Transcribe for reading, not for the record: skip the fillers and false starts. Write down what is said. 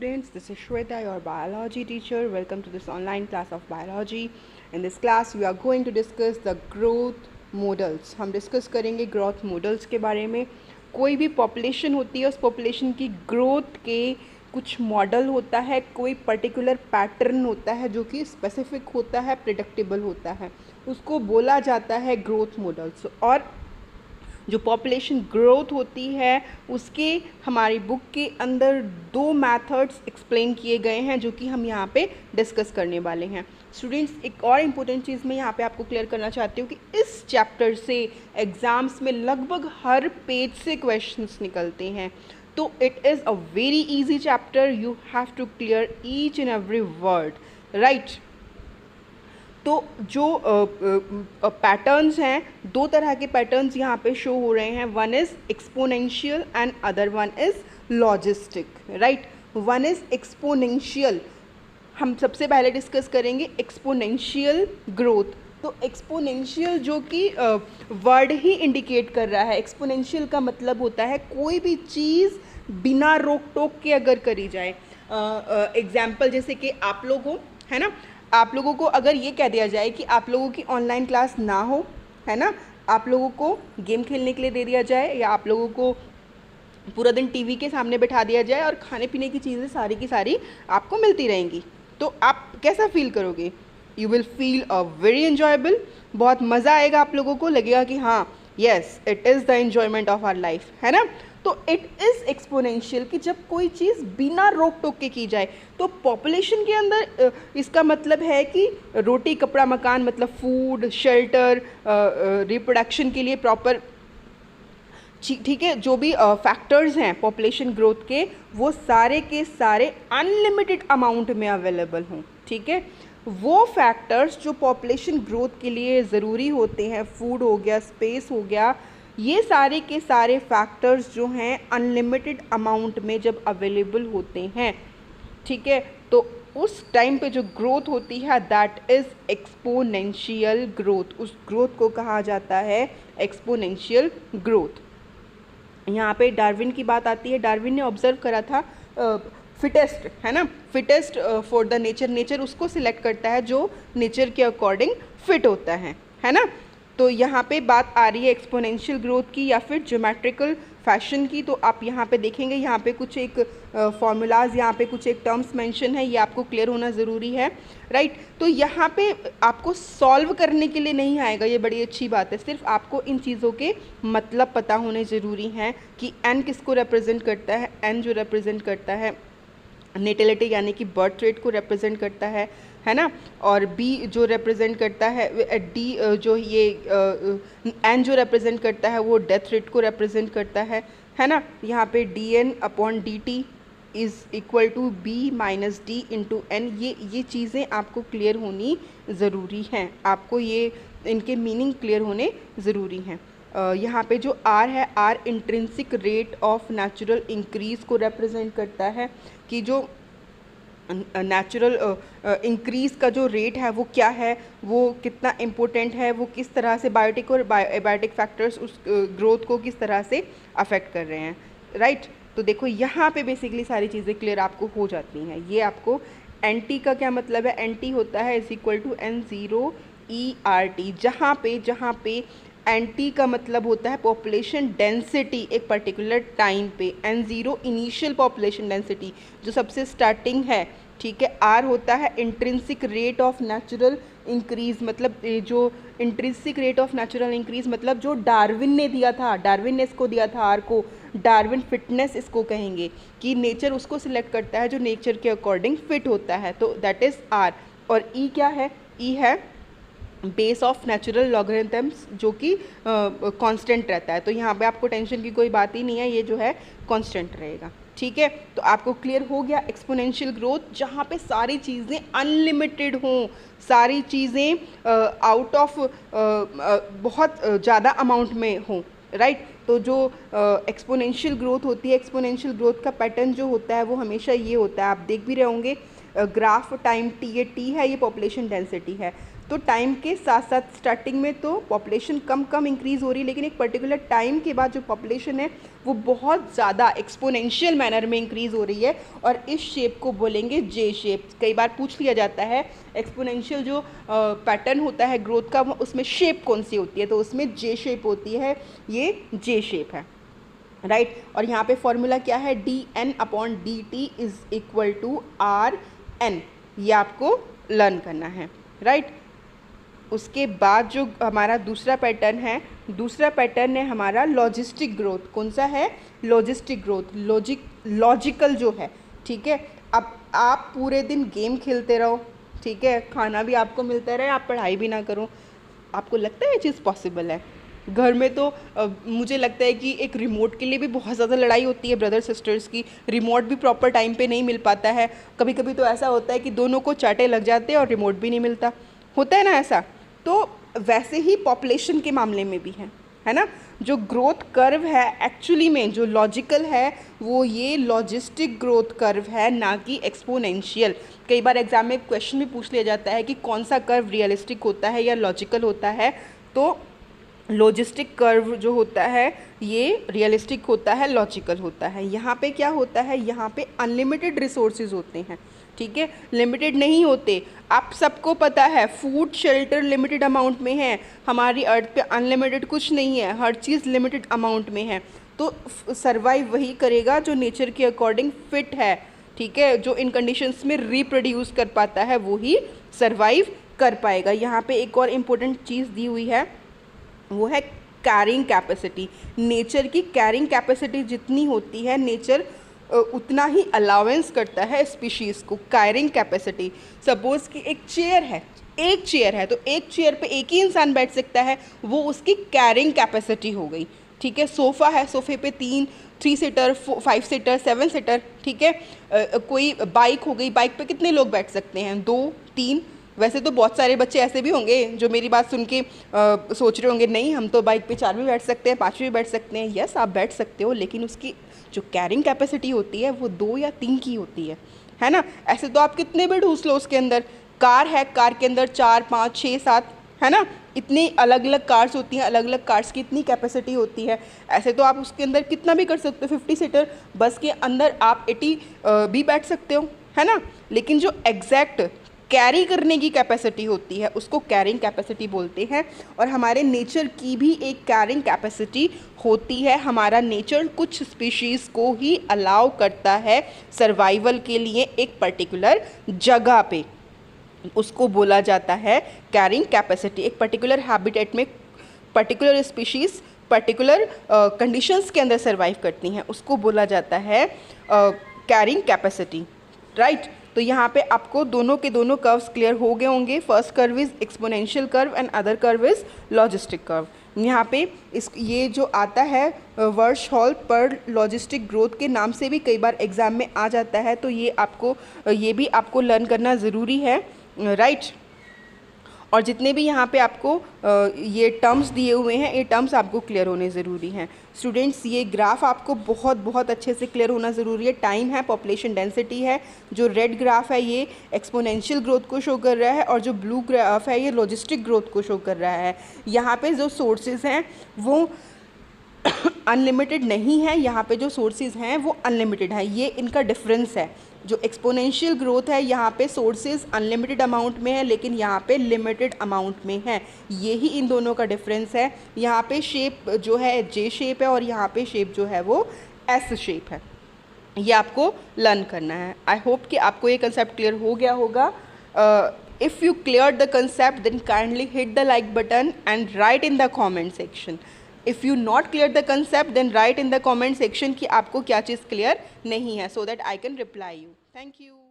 students, this is Shweta, your biology teacher. Welcome to this online class of biology. In this class we are going to discuss the growth models. हम discuss करेंगे growth models के बारे में. कोई भी population होती है, उस पॉपुलेशन की ग्रोथ के कुछ मॉडल होता है, कोई पर्टिकुलर पैटर्न होता है जो कि स्पेसिफिक होता है, प्रिडिक्टेबल होता है, उसको बोला जाता है ग्रोथ मॉडल्स. और जो पॉपुलेशन ग्रोथ होती है उसके हमारी बुक के अंदर दो मेथड्स एक्सप्लेन किए गए हैं जो कि हम यहाँ पे डिस्कस करने वाले हैं. स्टूडेंट्स, एक और इम्पोर्टेंट चीज़ मैं यहाँ पे आपको क्लियर करना चाहती हूँ कि इस चैप्टर से एग्ज़ाम्स में लगभग हर पेज से क्वेश्चंस निकलते हैं. तो it is a very easy chapter. You have to clear each and every word, right. तो जो पैटर्न्स हैं, दो तरह के पैटर्न्स यहाँ पे शो हो रहे हैं. One is exponential and other one is logistic, right. One is exponential. हम सबसे पहले डिस्कस करेंगे एक्सपोनेंशियल ग्रोथ. तो एक्सपोनेंशियल जो कि वर्ड ही इंडिकेट कर रहा है. एक्सपोनेंशियल का मतलब होता है कोई भी चीज़ बिना रोक टोक के अगर करी जाए. एग्जाम्पल जैसे कि आप लोग हो, है ना, आप लोगों को अगर ये कह दिया जाए कि आप लोगों की ऑनलाइन क्लास ना हो, है ना, आप लोगों को गेम खेलने के लिए दे दिया जाए, या आप लोगों को पूरा दिन टीवी के सामने बैठा दिया जाए और खाने पीने की चीज़ें सारी की सारी आपको मिलती रहेंगी, तो आप कैसा फील करोगे? You will feel a very enjoyable. बहुत मज़ा आएगा, आप लोगों को लगेगा कि हाँ, yes, it is the enjoyment of our life, है ना. तो इट इज़ एक्सपोनेंशियल कि जब कोई चीज़ बिना रोक टोक के की जाए. तो पॉपुलेशन के अंदर इसका मतलब है कि रोटी कपड़ा मकान, मतलब फूड, शेल्टर, रिप्रोडक्शन के लिए प्रॉपर, ठीक है, जो भी फैक्टर्स हैं पॉपुलेशन ग्रोथ के, वो सारे के सारे अनलिमिटेड अमाउंट में अवेलेबल हों. ठीक है, वो फैक्टर्स जो पॉपुलेशन ग्रोथ के लिए ज़रूरी होते हैं, फूड हो गया, स्पेस हो गया, ये सारे के सारे फैक्टर्स जो हैं अनलिमिटेड अमाउंट में जब अवेलेबल होते हैं, ठीक है, तो उस टाइम पे जो ग्रोथ होती है दैट इज़ एक्सपोनेंशियल ग्रोथ. उस ग्रोथ को कहा जाता है एक्सपोनेंशियल ग्रोथ. यहाँ पे डार्विन की बात आती है. डार्विन ने ऑब्जर्व करा था फिटेस्ट, है ना, fittest for the nature. Nature उसको सिलेक्ट करता है जो नेचर के अकॉर्डिंग फिट होता है ना. तो यहाँ पे बात आ रही है एक्सपोनेंशियल ग्रोथ की या फिर ज्योमेट्रिकल फैशन की. तो आप यहाँ पे देखेंगे, यहाँ पे कुछ एक फॉर्मूलाज, यहाँ पे कुछ एक टर्म्स मेंशन है, ये आपको क्लियर होना ज़रूरी है, राइट. तो यहाँ पे आपको सॉल्व करने के लिए नहीं आएगा, ये बड़ी अच्छी बात है. सिर्फ आपको इन चीज़ों के मतलब पता होने ज़रूरी हैं कि एन किसको रिप्रेजेंट करता है. एन जो रिप्रेजेंट करता है नेटिलिटी यानी कि बर्थ रेट को रिप्रेजेंट करता है ना, और बी जो रिप्रेजेंट करता है, डी जो ये एन जो रिप्रेजेंट करता है वो डेथ रेट को रिप्रेजेंट करता है ना. यहाँ पे D N upon D T is equal to B minus D into N. ये चीज़ें आपको क्लियर होनी ज़रूरी हैं, आपको ये इनके मीनिंग क्लियर होने ज़रूरी हैं. यहाँ पे जो आर है, R intrinsic rate of natural increase को रिप्रेजेंट करता है कि जो नेचुरल इंक्रीज़ का जो रेट है वो क्या है, वो कितना इम्पोर्टेंट है, वो किस तरह से बायोटिक और एबायोटिक फैक्टर्स उस ग्रोथ को किस तरह से अफेक्ट कर रहे हैं, राइट. तो देखो यहाँ पे बेसिकली सारी चीज़ें क्लियर आपको हो जाती हैं. ये आपको एन टी का क्या मतलब है, एन टी होता है is equal to N zero E R T. जहाँ पे एन टी का मतलब होता है पॉपुलेशन डेंसिटी एक पर्टिकुलर टाइम पे. N zero initial population density जो सबसे स्टार्टिंग है, ठीक है. आर होता है intrinsic rate of natural increase, मतलब जो intrinsic rate of natural increase मतलब जो डार्विन ने दिया था, डार्विन ने इसको दिया था आर को. डार्विन फिटनेस इसको कहेंगे कि नेचर उसको सिलेक्ट करता है जो नेचर के अकॉर्डिंग फिट होता है, तो दैट इज़ आर. और ई क्या है, ई है बेस ऑफ नेचुरल लॉगरिथम्स जो कि कांस्टेंट रहता है. तो यहाँ पे आपको टेंशन की कोई बात ही नहीं है, ये जो है कांस्टेंट रहेगा, ठीक है. तो आपको क्लियर हो गया एक्सपोनेंशियल ग्रोथ, जहाँ पे सारी चीज़ें अनलिमिटेड हों, सारी चीज़ें आउट ऑफ बहुत ज़्यादा अमाउंट में हों, राइट. तो जो एक्सपोनेंशियल ग्रोथ होती है, एक्सपोनेंशियल ग्रोथ का पैटर्न जो होता है वो हमेशा ये होता है, आप देख भी रहे होंगे ग्राफ टाइम टी, ये टी है, ये पॉपुलेशन डेंसिटी है. तो टाइम के साथ साथ स्टार्टिंग में तो पॉपुलेशन कम इंक्रीज़ हो रही है, लेकिन एक पर्टिकुलर टाइम के बाद जो पॉपुलेशन है वो बहुत ज़्यादा एक्सपोनेंशियल मैनर में इंक्रीज़ हो रही है, और इस शेप को बोलेंगे जे शेप। कई बार पूछ लिया जाता है एक्सपोनेंशियल जो पैटर्न होता है ग्रोथ का, उसमें शेप कौन सी होती है, तो उसमें जे शेप होती है, ये जे शेप है, राइट। और यहाँ पे फॉर्मूला क्या है, dn/dt is equal to rn, ये आपको लर्न करना है, राइट। उसके बाद जो हमारा दूसरा पैटर्न है हमारा लॉजिस्टिक ग्रोथ। कौन सा है, लॉजिस्टिक ग्रोथ, लॉजिकल जो है, ठीक है। अब आप पूरे दिन गेम खेलते रहो, ठीक है, खाना भी आपको मिलता रहे, आप पढ़ाई भी ना करो, आपको लगता है ये चीज़ पॉसिबल है? घर में तो मुझे लगता है कि एक रिमोट के लिए भी बहुत ज़्यादा लड़ाई होती है ब्रदर सिस्टर्स की, रिमोट भी प्रॉपर टाइम पे नहीं मिल पाता है, कभी कभी तो ऐसा होता है कि दोनों को चाटे लग जाते हैं और रिमोट भी नहीं मिलता, होता है ना ऐसा। तो वैसे ही पॉपुलेशन के मामले में भी है ना, जो ग्रोथ कर्व है एक्चुअली में जो लॉजिकल है वो ये लॉजिस्टिक ग्रोथ कर्व है, ना कि एक्सपोनेंशियल। कई बार एग्जाम में क्वेश्चन भी पूछ लिया जाता है कि कौन सा कर्व रियलिस्टिक होता है या लॉजिकल होता है, तो लॉजिस्टिक कर्व जो होता है ये रियलिस्टिक होता है, लॉजिकल होता है। यहाँ पे क्या होता है, यहाँ पे अनलिमिटेड रिसोर्सेज होते हैं, ठीक है, लिमिटेड नहीं होते। आप सबको पता है फूड शेल्टर लिमिटेड अमाउंट में है, हमारी अर्थ पे अनलिमिटेड कुछ नहीं है, हर चीज़ लिमिटेड अमाउंट में है। तो सर्वाइव वही करेगा जो नेचर के अकॉर्डिंग फिट है, ठीक है, जो इन कंडीशंस में रिप्रोड्यूस कर पाता है वो ही सर्वाइव कर पाएगा। यहाँ पे एक और इम्पोर्टेंट चीज़ दी हुई है, वो है कैरिंग कैपेसिटी। नेचर की कैरिंग कैपेसिटी जितनी होती है, नेचर उतना ही अलाउंस करता है स्पीशीज़ को। कैरिंग कैपेसिटी, सपोज़ कि एक चेयर है तो एक चेयर पे एक ही इंसान बैठ सकता है, वो उसकी कैरिंग कैपेसिटी हो गई, ठीक है। सोफ़ा है, सोफ़े पे 3 सीटर, 5 सीटर, 7 सीटर, ठीक है। कोई बाइक हो गई, बाइक पे कितने लोग बैठ सकते हैं, 2-3। वैसे तो बहुत सारे बच्चे ऐसे भी होंगे जो मेरी बात सुन के सोच रहे होंगे नहीं हम तो बाइक पे 4 भी बैठ सकते हैं, 5 भी बैठ सकते हैं। यस, आप बैठ सकते हो, लेकिन उसकी जो कैरिंग कैपेसिटी होती है वो 2 या 3 की होती है ना। ऐसे तो आप कितने भी ढूंस लो उसके अंदर। कार है, कार के अंदर 4, 5, 6, 7, है ना, इतनी अलग अलग कार्स होती हैं, अलग अलग कार्स की इतनी कैपेसिटी होती है। ऐसे तो आप उसके अंदर कितना भी कर सकते हो, 50 सीटर बस के अंदर आप 80 भी बैठ सकते हो, है ना। लेकिन जो एग्जैक्ट कैरी करने की कैपेसिटी होती है उसको कैरिंग कैपेसिटी बोलते हैं। और हमारे नेचर की भी एक कैरिंग कैपेसिटी होती है। हमारा नेचर कुछ स्पीशीज़ को ही अलाउ करता है सर्वाइवल के लिए एक पर्टिकुलर जगह पे, उसको बोला जाता है कैरिंग कैपेसिटी। एक पर्टिकुलर हैबिटेट में पर्टिकुलर स्पीशीज़ पर्टिकुलर कंडीशंस के अंदर सर्वाइव करती हैं, उसको बोला जाता है कैरिंग कैपेसिटी, राइट। तो यहाँ पे आपको दोनों के दोनों कर्व्स क्लियर हो गए होंगे। First curve is exponential curve and other curve is logistic curve. यहाँ पे ये जो आता है वर्श हॉल पर लॉजिस्टिक ग्रोथ के नाम से भी कई बार एग्ज़ाम में आ जाता है, तो ये भी आपको लर्न करना ज़रूरी है, राइट। और जितने भी यहाँ पे आपको ये टर्म्स दिए हुए हैं, ये टर्म्स आपको क्लियर होने ज़रूरी हैं। स्टूडेंट्स, ये ग्राफ आपको बहुत अच्छे से क्लियर होना ज़रूरी है। टाइम है, पॉपुलेशन डेंसिटी है, जो रेड ग्राफ है ये एक्सपोनेंशियल ग्रोथ को शो कर रहा है, और जो ब्लू ग्राफ है ये लॉजिस्टिक ग्रोथ को शो कर रहा है। यहाँ पे जो सोर्सेज हैं वो अनलिमिटेड नहीं है, यहाँ पे जो सोर्सेज हैं वो अनलिमिटेड है, ये इनका डिफरेंस है। जो एक्सपोनेंशियल ग्रोथ है यहाँ पे सोर्सेज अनलिमिटेड अमाउंट में है, लेकिन यहाँ पे लिमिटेड अमाउंट में है, यही इन दोनों का डिफरेंस है। यहाँ पे शेप जो है जे शेप है और यहाँ पे शेप जो है वो एस शेप है, ये आपको लर्न करना है। आई होप कि आपको ये कंसेप्ट क्लियर हो गया होगा। If you clear the concept then kindly hit the like button and write in the comment section. If you not clear the concept then write in the comment section कि आपको क्या चीज़ clear नहीं है, so that I can reply you. Thank you.